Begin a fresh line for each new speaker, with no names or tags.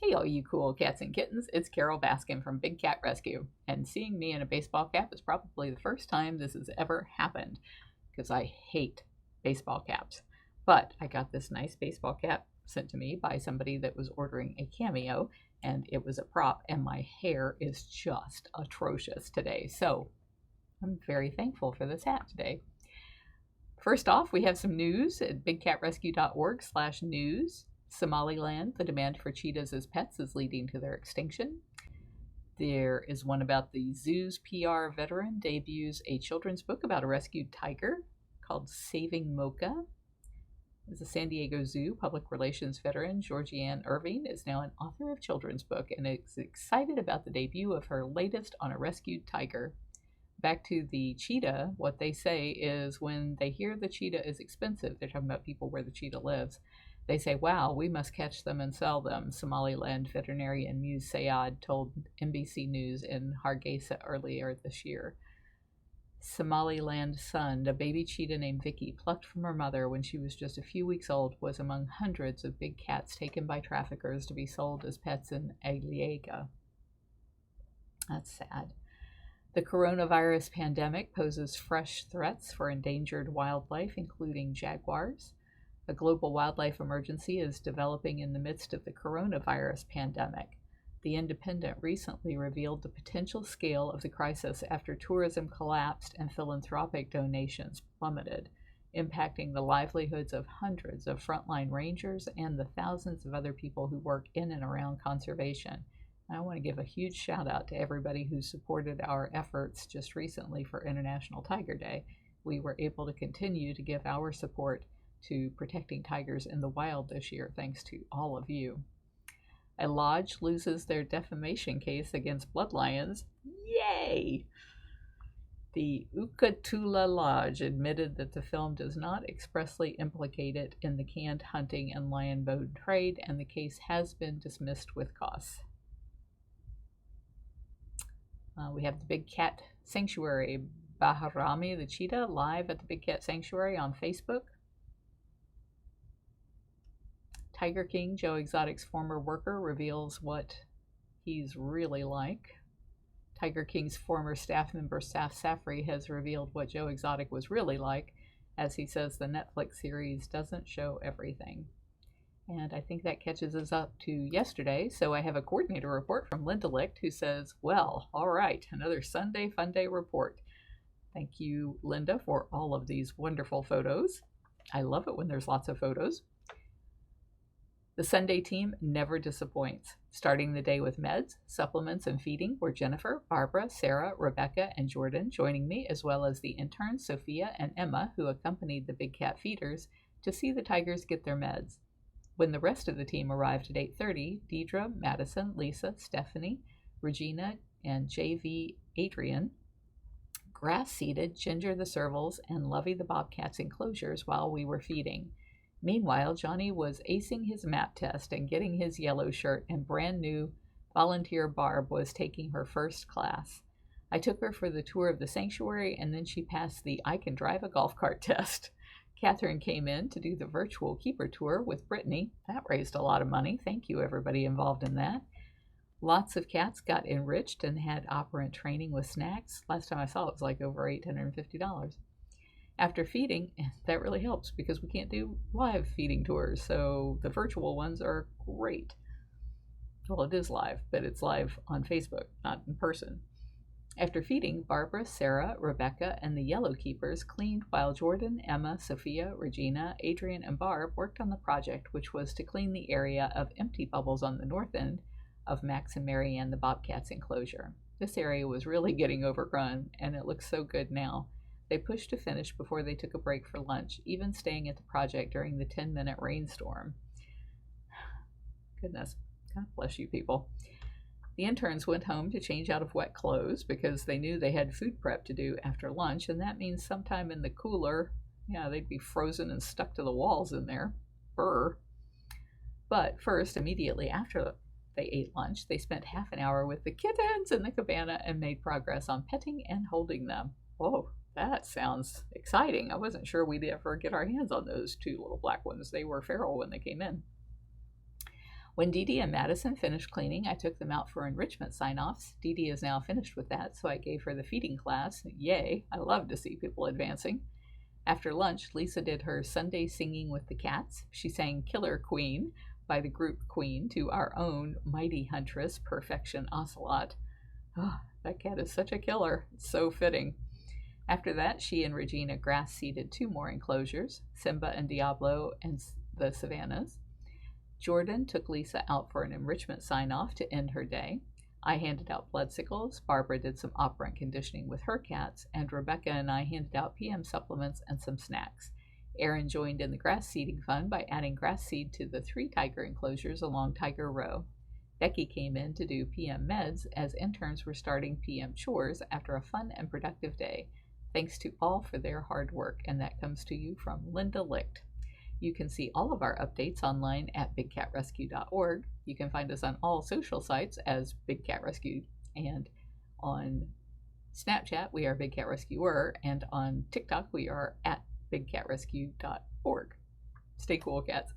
Hey, all you cool cats and kittens, it's Carole Baskin from Big Cat Rescue. And seeing me in a baseball cap is probably the first time this has ever happened because I hate baseball caps. But I got this nice baseball cap sent to me by somebody that was ordering a cameo, and it was a prop, and my hair is just atrocious today. So I'm very thankful for this hat today. First off, we have some news at bigcatrescue.org/news. Somaliland, the demand for cheetahs as pets is leading to their extinction. There is one about the zoo's PR veteran debuts a children's book about a rescued tiger called Saving Mocha. The San Diego Zoo public relations veteran Georgianne Irving is now an author of children's book and is excited about the debut of her latest on a rescued tiger. Back to the cheetah, what they say is when they hear the cheetah is expensive, they're talking about people where the cheetah lives, they say, wow, we must catch them and sell them, Somaliland veterinarian Muse Sayad told NBC News in Hargeisa earlier this year. Somaliland Sun, a baby cheetah named Vicky, plucked from her mother when she was just a few weeks old, was among hundreds of big cats taken by traffickers to be sold as pets in Aliaga. That's sad. The coronavirus pandemic poses fresh threats for endangered wildlife, including jaguars. A global wildlife emergency is developing in the midst of the coronavirus pandemic. The Independent recently revealed the potential scale of the crisis after tourism collapsed and philanthropic donations plummeted, impacting the livelihoods of hundreds of frontline rangers and the thousands of other people who work in and around conservation. I want to give a huge shout out to everybody who supported our efforts just recently for International Tiger Day. We were able to continue to give our support to protecting tigers in the wild this year, thanks to all of you. A lodge loses their defamation case against blood lions. Yay! The Ukatula Lodge admitted that the film does not expressly implicate it in the canned hunting and lion bone trade, and the case has been dismissed with cause. We have the Big Cat Sanctuary, Baharami the cheetah, live at the Big Cat Sanctuary on Facebook. Tiger King, Joe Exotic's former worker, reveals what he's really like. Tiger King's former staff member, Saf Safri, has revealed what Joe Exotic was really like, as he says the Netflix series doesn't show everything. And I think that catches us up to yesterday, so I have a coordinator report from Linda Licht who says, well, all right, another Sunday Fun Day report. Thank you, Linda, for all of these wonderful photos. I love it when there's lots of photos. The Sunday team never disappoints. Starting the day with meds, supplements, and feeding were Jennifer, Barbara, Sarah, Rebecca, and Jordan joining me, as well as the interns Sophia and Emma, who accompanied the Big Cat feeders to see the tigers get their meds. When the rest of the team arrived at 8:30, Deidre, Madison, Lisa, Stephanie, Regina, and JV Adrian grass-seeded Ginger the servals and Lovey the bobcat's enclosures while we were feeding. Meanwhile, Johnny was acing his map test and getting his yellow shirt, and brand new volunteer Barb was taking her first class. I took her for the tour of the sanctuary, and then she passed the I can drive a golf cart test. Catherine came in to do the virtual keeper tour with Brittany. That raised a lot of money. Thank you, everybody involved in that. Lots of cats got enriched and had operant training with snacks. Last time I saw it was like over $850. After feeding, that really helps because we can't do live feeding tours, so the virtual ones are great. Well, it is live, but it's live on Facebook, not in person. After feeding, Barbara, Sarah, Rebecca, and the Yellow Keepers cleaned while Jordan, Emma, Sophia, Regina, Adrian, and Barb worked on the project, which was to clean the area of empty bubbles on the north end of Max and Marianne the Bobcats enclosure. This area was really getting overrun, and it looks so good now. They pushed to finish before they took a break for lunch, even staying at the project during the 10-minute rainstorm. Goodness, God bless you people. The interns went home to change out of wet clothes because they knew they had food prep to do after lunch, and that means sometime in the cooler, they'd be frozen and stuck to the walls in there. Brr. But first, immediately after they ate lunch, they spent half an hour with the kittens in the cabana and made progress on petting and holding them. Whoa. That sounds exciting. I wasn't sure we'd ever get our hands on those two little black ones. They were feral when they came in. When Dee Dee and Madison finished cleaning, I took them out for enrichment sign-offs. Dee Dee is now finished with that, so I gave her the feeding class. Yay, I love to see people advancing. After lunch, Lisa did her Sunday singing with the cats. She sang Killer Queen by the group Queen to our own Mighty Huntress Perfection Ocelot. Oh, that cat is such a killer. It's so fitting. After that, she and Regina grass seeded 2 more enclosures, Simba and Diablo and the Savannahs. Jordan took Lisa out for an enrichment sign-off to end her day. I handed out bloodsickles, Barbara did some operant conditioning with her cats, and Rebecca and I handed out PM supplements and some snacks. Erin joined in the grass seeding fun by adding grass seed to the 3 tiger enclosures along Tiger Row. Becky came in to do PM meds as interns were starting PM chores after a fun and productive day. Thanks to all for their hard work, and that comes to you from Linda Licht. You can see all of our updates online at bigcatrescue.org. You can find us on all social sites as Big Cat Rescue, and on Snapchat we are Big Cat Rescuer, and on TikTok we are at bigcatrescue.org. Stay cool, cats.